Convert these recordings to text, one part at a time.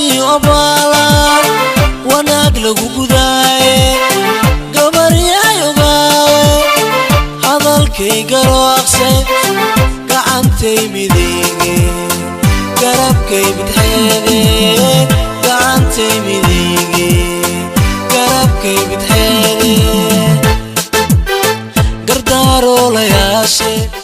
دي أبالا ونقلق قداي قمر يا يباوي هذا الكي قروقسي قعنتي مديني قربكي بتحيدي قعنتي مديني قربكي بتحيدي قردارو لياشي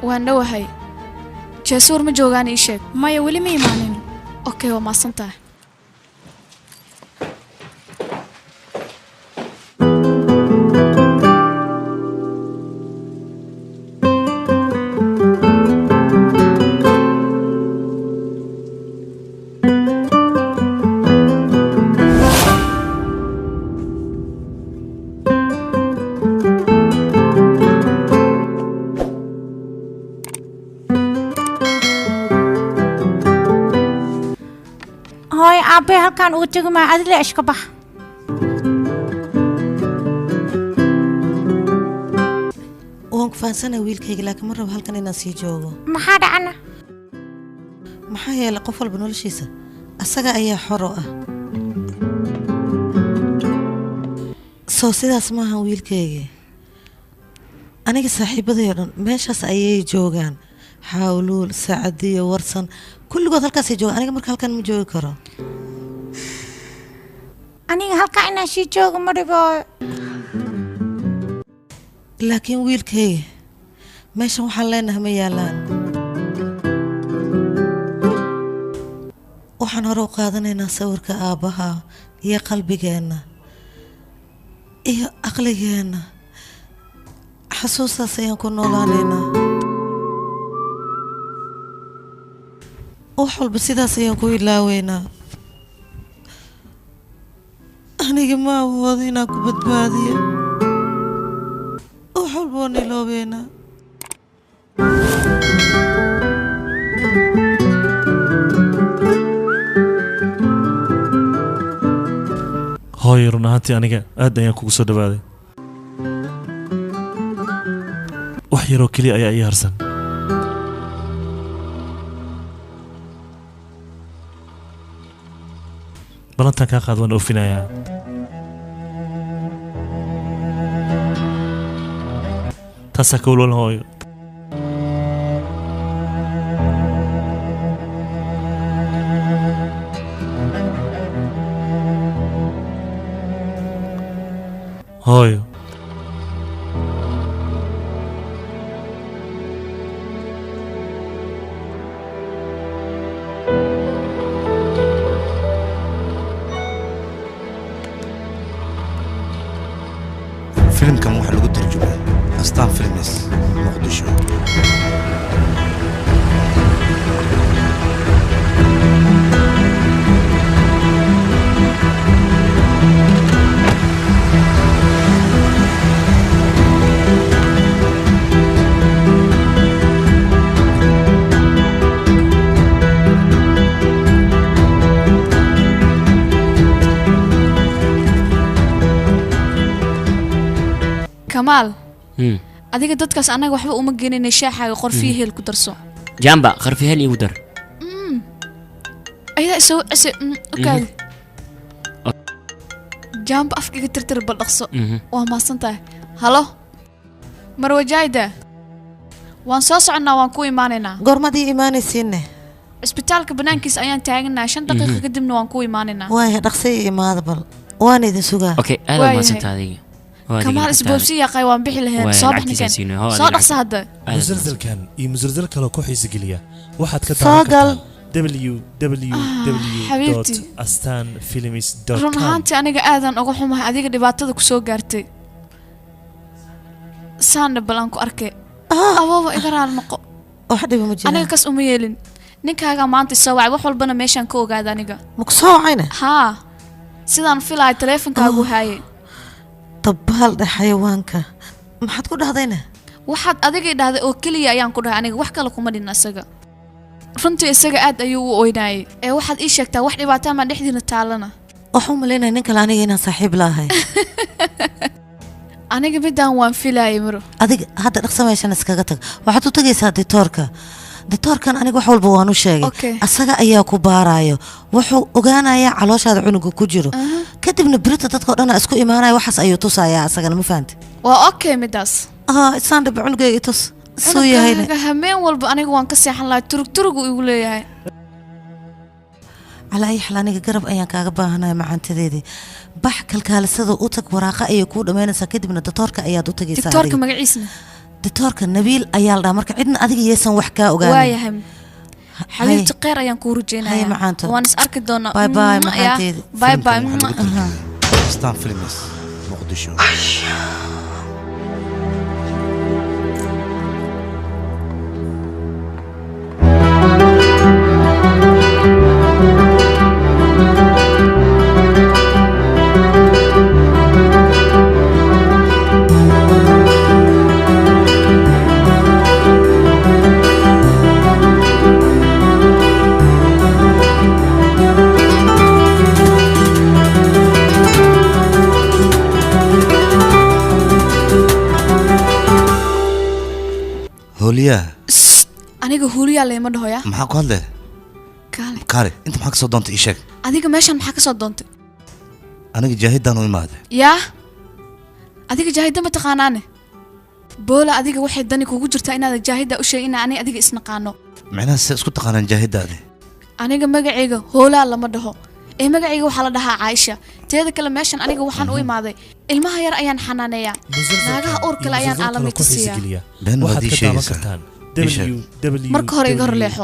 waan dhawahay jeesuur ma joogaan ii sheeg maya weli ma imaanin okay waa maasantahay أبي هالكان أوتيك ما أدري إيش كبح وانك فانسنا ويلكيك لكن مرة بهالكان الناس يجوا ما حدا أنا ما حيا لقفل بنول شيسة السجا أي حرقة صوصي اسمها ويلكيك أنا صاحبة ذيرن ماشى أي جوجان حاولوا سعدية ورسن كل قط هالكاس يجوا أنا مرة هالكان مجوي كرا أنا هالكان شيء جوج مرة لكن ويلكي ماشى وحلينا هم يالان وحنا روقادنا نصور كأبها يا قلبي جانا يا عقلي جانا حسوسا سيكون نولانينا وحول بسيداس ayaan ku ilaaweynaa aniga ma awoodin inaan ku badbaadiyo waxul baan ilaaweynaa hooyo run ahaantii aniga aad ayaan kugu soo dhawaaday wax yaroo keliya ayaa ii harsan balantan kaa qaad waan oofinayaa taasaa ka walwalan hooyo hooyo فيلم كان واحد لقوا ترجمة أستان فيلمس مقدشو كمال أديك دتكس أنا وحبة جيني شاحة قرفيه الكدرسو جنبا قرفيه اللي يقدر أيها أوكي جنب أفكي ترتر بالأقصى وما صنته هلو مروة جايدة waan soo soconnaa waan ku imaanaynaa goormadii imaanaysiinne isbitaalka banaankiisa ayaan taaganaa 5 daqiiqo kadibna waan ku imaanaynaa waaya dhaqsay imaada bal waan idin sugaa okay aad Waayahay. ma santa adiga kamaal isboobsi yaqay waan bixi lahayn Waaya, soo lacagtiisa baxnikan siino, hoo, soo adiga dhaqsa hadda musalsalkan iyo musalsal kaloo ku xiisa geliya waxaad ka Soo daawan gal. kartaan xabiibti. www.astanfilms.com run ahaantii aniga aadan uga xumahay adiga dhibaatada ku soo gaartay saana balan ku arkay abooba iga raal noqo wax dhiba ma aniga jiraan kas uma yeelin ninkaaga maanta soo wacay wax walbana meeshaan ka ogaada aniga ma ku soo wacayna haa sidaan filahay taleefankaagu haayay dabbaal dhe xayawaanka maxaad ku dhahdayna waxaad adigay dhahday oo keliya ayaan ku dhahay aniga wax kale kuma dhin isaga runtii isaga aad ayuu u oynaayay ee waxaad ii sheegtaa wax dhibaataa maa dhexdiina taalana waxaan u malaynaya nin kale aniga inaan saaxiib laahay aniga midaan waan filaayay maro adiga hadda dhaqsa meeshan iskaga tag waxaad u tagaysaa ditoorkan aniga wax walba waan u sheegay Okay. asaga ayaa ku baaraayo wuxuu ogaanayaa calooshaada cunuga ku jiro kadibna birita dadkao dhan isku imaanaya waxaas ayuu tusayaa asagana ma fahanti waa okay midaas isaan dhiba cunugayga tus suu yahayna cunugaaga hameen walba aniga waan ka seexan lahay turug uu igu leeyahay calaa ay xal aniga garab ayaan kaaga baahanaya macaantadeedii bax kalkaalisada u tag waraaqa ayay kuu dhammaynaysaa kadibna ditoorka ayaad u tagaysaa diktoorka adiga. magaciisna ditoorka nabiil ayaa la dhaha marka cidna adiga yeesan wax kaa ogaanay waayahay xabiibti kheyr ayaan kuu Haye rajeynayaa macaanto. waan is arki doonaa Bye bye, Ya. macaanteedi. Bye bye. Filimkan waxaa lagu tarjumay astaan films muqdisho holiyaa aniga huuliyaa leema dhahoya maxaa ku hadle kaale kaale inta maxaa ka soo doontay ii sheeg adiga meeshan maxaa ka soo doontay aniga jaahidaan u imaaday yaa adiga jaahida ma taqaanaane boola adiga waxay dani kugu jirtaa inaad jaahida u sheegin inaan adiga isnaqaano micnaha se isku taqaanaan jaahidaadi aniga magacayga hoolaa lama dhaho ee magacayga waxaa la dhahaa Caaisha teeda kale meeshan aniga waxaan u imaaday ilmaha yar ayaan xanaaneeyaa naagaha uur kale ayaan aalamita siiyaa been waad ii waxaad ka daawan sheegaysaa kartaan Marka hore iga hor leexo.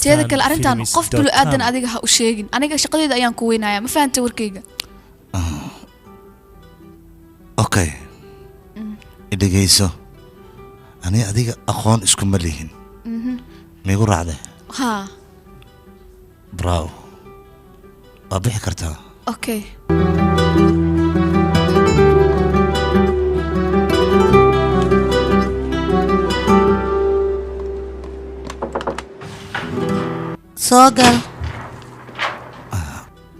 teeda kale arrintan qof bulu aadan www.astanfilms.com adiga ha u sheegin aniga shaqadeeda ayaan ku weynayaa ma fahantay warkayga okay idhegayso ani adiga aqoon iskuma lihin miigu raacde haa bravo waa bixi kartaa okay soo gal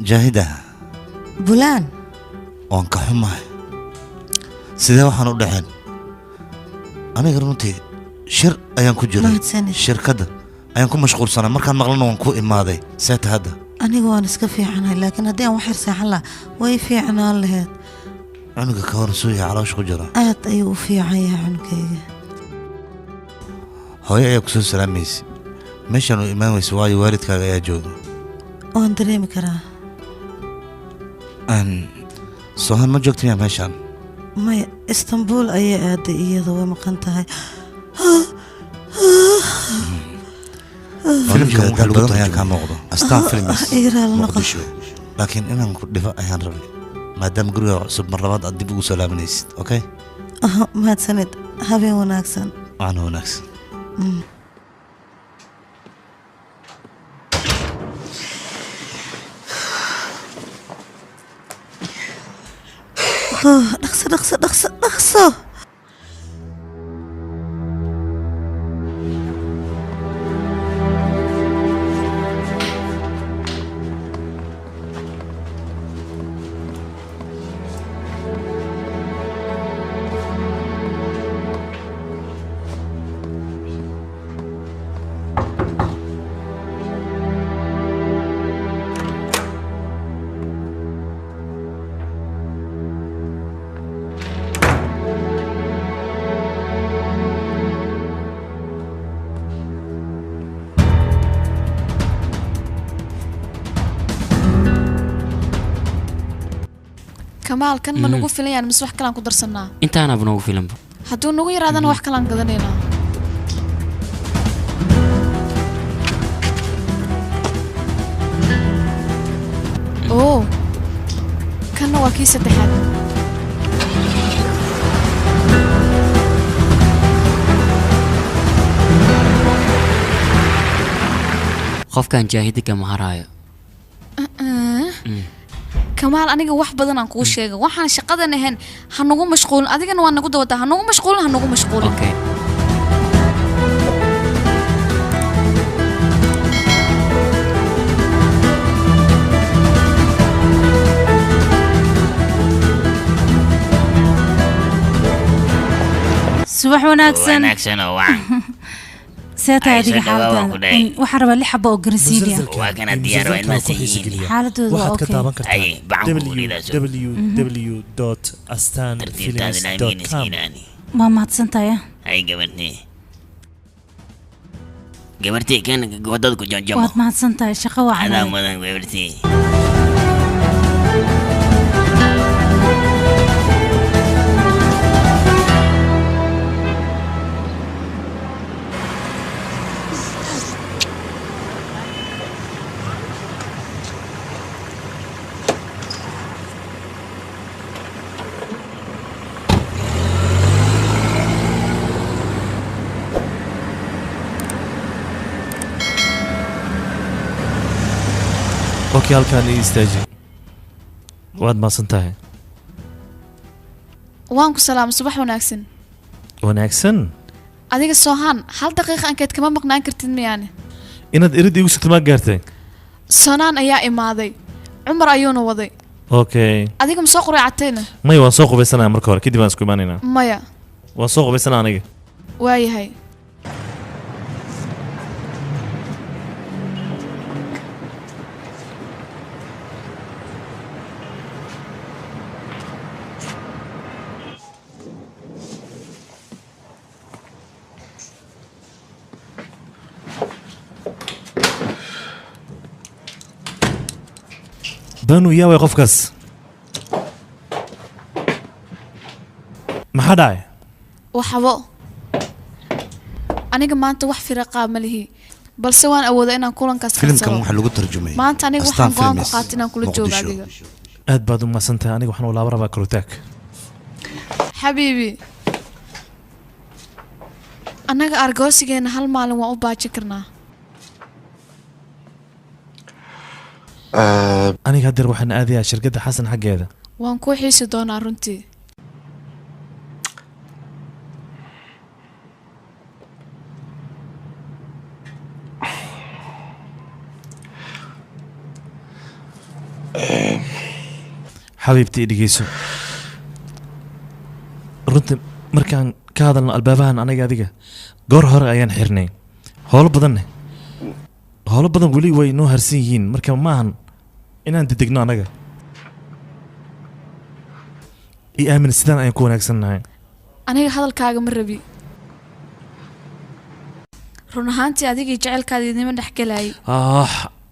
jaahida bulaan waan ka xumahay sidee waxaan u dhexeen aniga runtii shir ayaan ku jiray Mahadsanid. shirkadda ayaan ku mashquulsanaa markaan maqlana waan ku imaaday seeta hadda aniga waan iska fiicanahay laakiin haddii aan wax yar seexan lahaa way fiicnaan lahayd cunuga ka hor suuya caloosha ku jira aad ayuu u fiican yahay cunugayga hooyo ayaa ku soo salaamaysa meeshaan u imaan weysa waayo waalidkaaga ayaa jooga waan dareemi karaa soohan ma joogta miyaa meeshaan maya istanbuul ayay aaday iyada way maqan tahay filimka daal badan ayaa kaa muuqdo astaan films igraal noqo muqdisho laakiin inaan ku dhifo ayaan rabay maadaama guriga cusub mar labaad aad dib ugu soo laabanaysid okay mahadsanid habeen wanaagsan waana wanaagsan dhaqso kamaal kan ma nagu filayaan mise wax kale aan ku darsanaa intaana banagu filan ba hadduu nagu yaraadana wax kale aan gadanaynaa oo kanna waa kii saddexaad qofkan jaahidka ma haraayo kamaal aniga wax badan aan kuu sheegay waxaan shaqadan ahayn ha nagu mashquulin adigana waa nagu dawataa ha nagu mashquulin okay subax wanaagsan oo waan seeta adiga xaaladda waxa raba li xabo oo garsiiliya waa kana diyaar waa inaa siiyeen xaaladooda waa okay ay baan ku leedahay www.astanfilms.com ma mahadsantahay ay gabartii kan wadada ku janjamo waad mahadsantahay shaqo waa adaa mudan gabartii اوكي halkaan ii istaaji waad maasan tahay waan ku salaam subax wanaagsan adiga soohan hal daqiiqo ankeed kama maqnaan kartid miyaane inaad irid igu sugto ma gaartay soonaan ayaa imaaday cumar ayuuna waday okay adiga ma soo quraacatayna maya waan soo qubaysanaa marka hore kadib aan isku imaanaynaa maya waan soo qubaysanaa aniga waayahay banu yaa way qofkaas maxaa dhacay waxbo aniga maanta wax firaaqaa ma lihi balse waan awoodaa inaan kulankaas filimkan waxa lagu tarjumay maanta aniga waxaan go'aan ku qaatay inaan kula joogo adiga aad baad u maasantahay aniga waxaan walaaba rabaa karutaag xabiibi annaga argoosigeena hal maalin waan u baajin karnaa aniga haddeer waxaan aadayaa shirkadda xasan xaggeeda waan kuu xiisi doonaa runtii xabiibti i dhegeyso runtii markaan ka hadalno albaabahan aniga adiga goor hore ayaan xirnay howlo badan weli way noo harsan yihiin marka maahan inaan dedegno anaga i aamin sidaan ayaan ku wanaagsannahay aniga hadalkaaga ma rabi run ahaantii adigii jecelkaada idinma dhex gelayay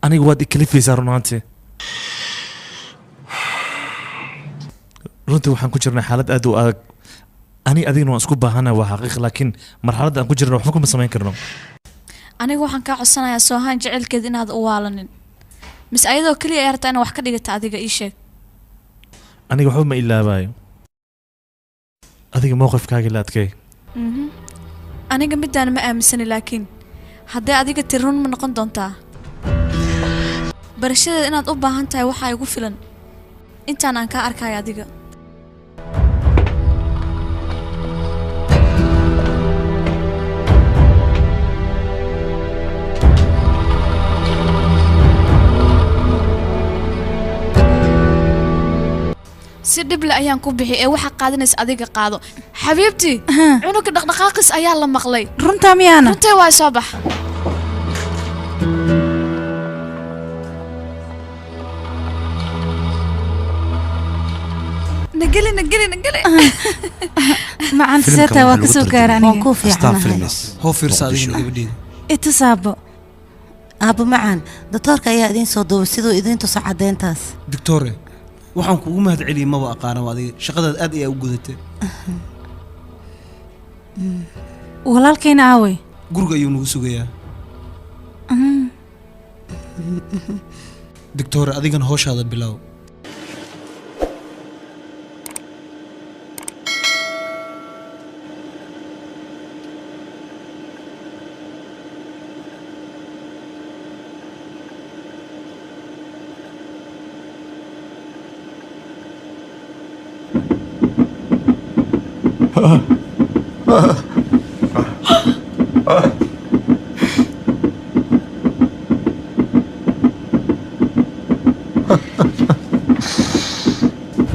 aniga waad i kalifaysaa run ahaantii runtii waxaan ku jirnaa xaalad aad u adag aniga adigna waan isku baahana waa xaqiiq laakiin marxaladda aan ku jirna waxba kuma samayn karno aniga waxaan kaa codsanayaa soohaan jecelkeed inaad u waalanin mise ayadoo keliya ay hartaa inaa wax ka dhigata adiga ii sheeg aniga waxba ma ilaabaayo adiga mowqifkaaga la adkay aniga midaan ma aaminsani laakiin haddii adiga tiri run ma noqon doontaa barashadeed inaad u baahan tahay waxaa igu filan intaan aan kaa arkaayo adiga si dhible ayaan ku bixi ee waxa qaadanaysa adiga qaado xabiibtii cunuga dhaqdhaqaaqis ayaa la maqlay runtaa miyaana runtay waa soo bax nageli macan seeta waa ka soo gaara aniga ku fiican hoo fiirsa adigna gabadhiina itasaabo aabo macaan doctorka ayaa idiin soo duubay siduu idiin tuso cadeyntaas doctore waxaan kugu mahad celiyay maba aqaana adiga shaqadaad aad ayaa u gudatay walaalkayna aaway guriga ayuu nagu sugayaa doctor adigana hawshaada bilow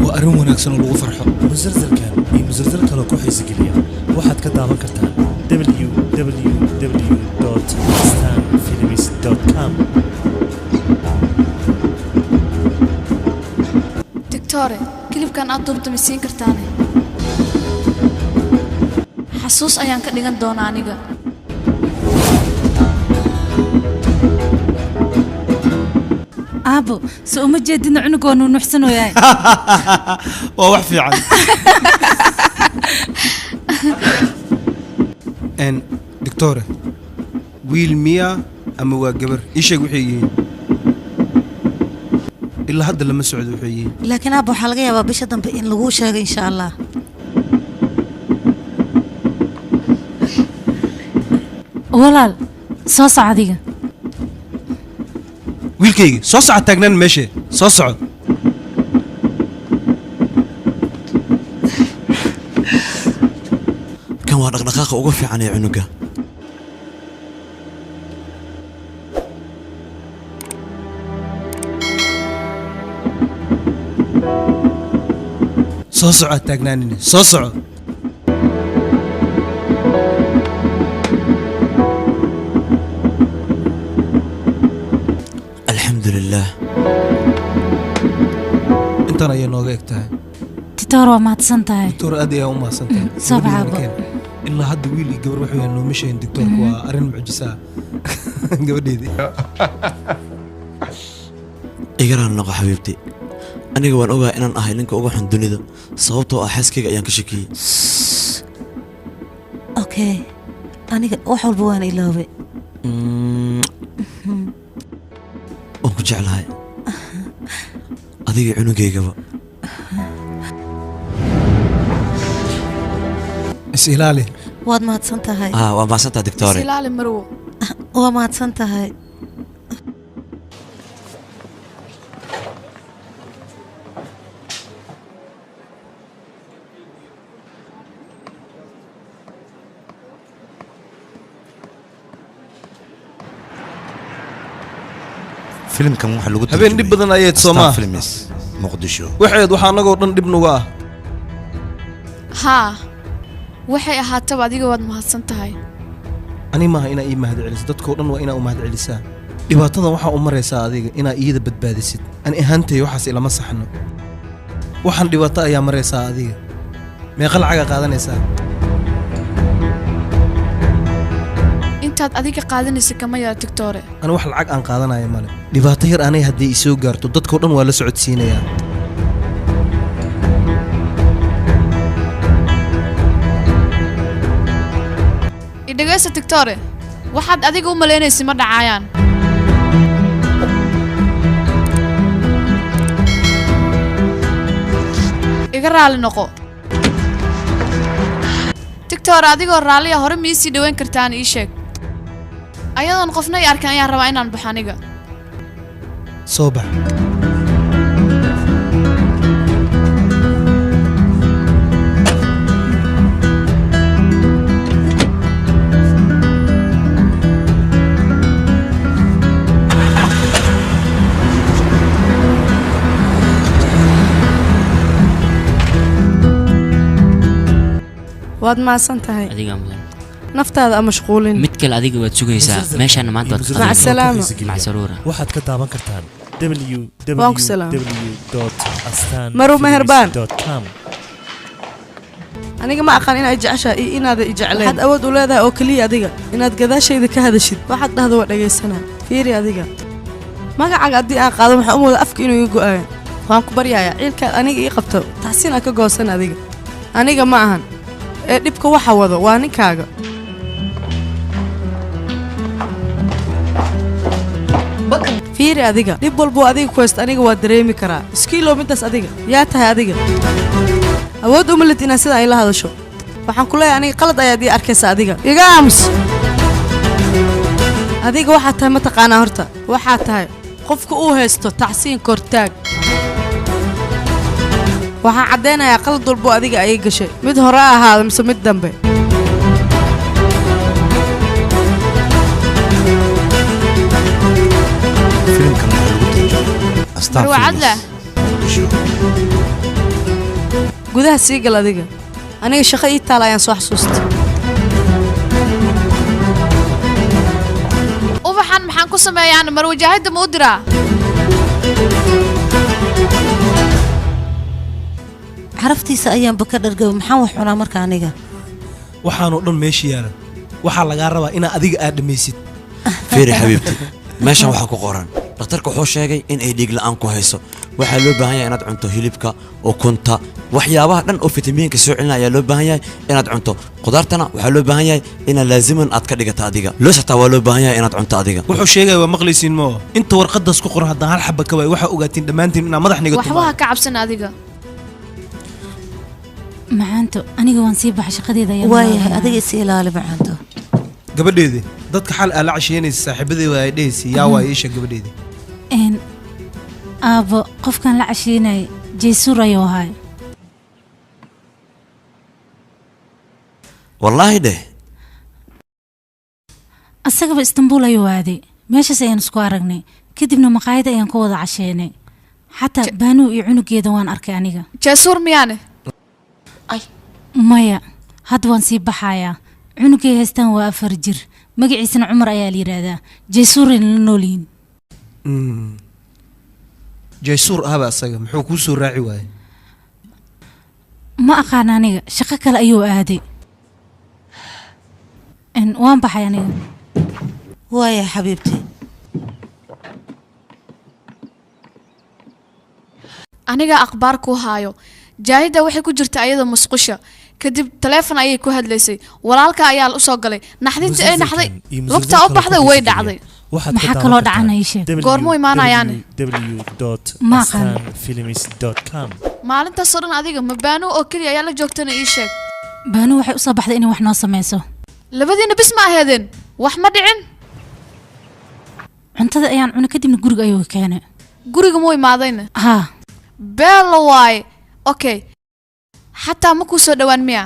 وأرون وناكسن لو فرحة مسلسل كان مسلسل كانوا كويس جليا واحد كتابة كرتان www.stanfilms.com دكتورة كليب كان أطلب تمسين كرتاني حسوس أيان كديغان دونا أنيغا أبو سو ما جدنا عنقون ونحسن وياي وواح في عن ان دكتورة ويل ميا أما واقبر إيش وحيين إلا هذا لما سعد وحيين لكن أبو حلقة يا بابا شدن بإن لغوشة إن شاء الله walaal soo soco adiga wiilkayga soo socod taagnaan meesha soo socod kan waa dhaqdhaqaaqa ugu fiican ee cunuga soo socod taagnaanina soo socod intan ayay nooga eg tahay titoor waa mahadsan tahay doctor aad ayaa u mahadsan tahay soo baxaabo ilaa hadda wiil iyo gabar waxay noo misheen doctorku waa arrin mucjiso ah gabadheedii igaraan noqo xabiibti aniga waan ogaa inaan ahay ninka ugu xun dunida sababtoo ah xaaskayga ayaan ka shakiyey okay aniga wax walba waan ilaaway waan ku jeclahay adiga cunugaygaba isilaali waad mahadsan tahay waa mahadsan tahay doctore isilaali marwo waa mahadsan tahay فيلم كان واحد لو قلت هبين دب بدن ايات سوما فيلمس مقدشو waxayd waxa anaga dhan dib nuga ah ha waxay ahaataba adiga waad mahadsan tahay ani ma ina ii mahad celis dadkoo dhan waa ina u mahad celisaa dhibaatada waxa u maraysaa adiga ina iyada badbaadisid ani ahaantay waxaas ilama saxno waxaan dhibaato ayaa maraysaa adiga meeqa lacag qaadanaysaa intaad adiga qaadanaysa kama yara doctore ana wax lacag aan qaadanayo male dhibaato yar anay hadii isoo gaarto dadkoo dhan waa la socodsiinaya idagaysa doctore waxaad adiga u maleynaysaa ma dhacayaan iga raali noqo doctor adigoo raaliya hore miisi dhaweyn kartaan ii sheeg ayadoon qofna ay arkaan ayaan rabaa inaan baxo aniga soo bax waad maasan tahay adiga mudan naftaada ama mashquulin mid kale adiga waad sugaysaa meeshaan maanta waad mac salaama mac saruura waxaad ka daawan kartaan maru meherbaan aniga ma aqaan inaad jeceshaa iyo inaad i jecleen waxaad awood u leedahay oo keliya adiga inaad gadaashayda ka hadashid waxaad dhahda waa dhagaysanaa fiiri adiga magacaaga haddii aan qaado waxaa u mooda afka inuu iga go'aayo waan ku baryayaa ciilkaad aniga ii qabto taasina ka goosan adiga aniga ma ahan ee dhibka waxa wado waa ninkaaga fiiri adiga dhib walbuu adiga ku haysta aniga waa dareemi karaa iskiilow midaas adiga yaa tahay adiga awood uma lid inaad sidaa ila hadasho waxaan ku leeyahay aniga qalad ayaad ii arkaysa adiga iga aamus adiga waxaad tahay mataqaanaa horta waxaad tahay qofka uu haysto tacsiin kortaag waxaan caddaynayaa qalad walbuu adiga ayay gashay mid hore ahaada mise mid dambe gudaha sii gal adiga aniga shaqo ii taal ayaan soo xasuustay ubaxan maxaan ku sameeyaan mar wajaahida ma u diraa caraftiisa ayaanba ka dhargaba maxaan wax cunaa marka aniga waxaanoo dhan meesha yaalan waxaa lagaa rabaa inaa adiga aad dhammaysid fiiri xabiibti meeshan waxaa ku qoran dhakhtarka wuxuu sheegay in ay dhiig la'aan ku hayso waxaa loo baahan yahay inaad cunto hilibka ukunta waxyaabaha dhan oo fitamiinka soo celina ayaa loo baahan yahay inaad cunto khudaartana waxaa loo baahan yahay inaad laaziman aad ka dhigata adiga loos xataa waa loo baahan yahay inaad cunto adiga wuxuu sheegaya waa maqlaysiin moo inta warqadaas ku qoran haddaan hal xaba ka waay waxaa ogaatiin dhammaantiin inaa madax niga waxba ha ka cabsan adiga macaanto aniga waan sii baxay shaqadeeda ayaa waayahay adiga is ilaali macaanto gabadheedii dadka xal aa la cashiyeynaysa saaxiibadii waa ay dhehaysa yaa waa iisha gabadheedii aabbo qofkan la cashiinay jaysuur ayuu ahay wallaahi dheh asagaba istanbuul ayuu aaday meeshaas ayaan isku aragnay kadibna maqaayad ayaan ku wada casheynay xataa baanuu iyo cunugeeda waan arkay aniga jaysuur miyaane maya hadda waan sii baxayaa cunugay haystaan waa 4 jir magaciisana cumar ayaa la yidhaahdaa jaysuurin la noolyihin jaysuur ahba asaga muxuu kuu soo raaci waayey ma aqaan aniga shaqo kale ayuu aaday waan baxay aniga waaya xabiibti aniga akhbaar ku haayo jaahida waxay ku jirta ayada musqusha kadib taleefon ayay ku hadlaysay walaalka ayaa u soo galay naxdintii ay naxday lugta u baxday way dhacday maxaa kaloo dhacanay sheeg goormuu imaanayaan www.astanfilms.com maalintaasoo dhan adiga ma baanu oo keliya ayaa la joogtana ii sheeg baanu waxay u soo baxday inay wax noo sameyso labadiina bis ma aheedeen wax ma dhicin cuntada ayaan cunay kadibna guriga ayuu keenay guriga muu imaadayna haa beelo waaye okay xataa ma kuu soo dhowaan miya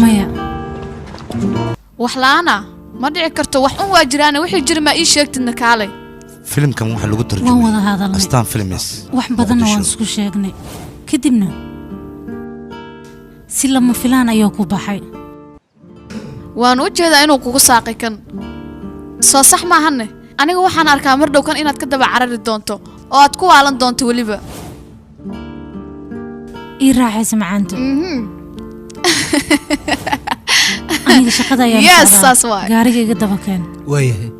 maya wax la'aana ma dhici karto wax un waa jiraana wixii jiri maa ii sheegtidna kaalay filimkan waxaa lagu waan tarjumay wada hadalnay astaan films wax badanna waan isku sheegnay kadibna si lama filaan ayuu ku baxay waan u jeedaa inuu kugu saaqi kan soo sax maahanne aniga waxaan arkaa mar dhow kan inaad ka daba carari doonto oo aad ku waalan doonto weliba ii raaxaysa macaanto aniga shaqada ayaa yes saas waay gaariga iga daba keen waayahay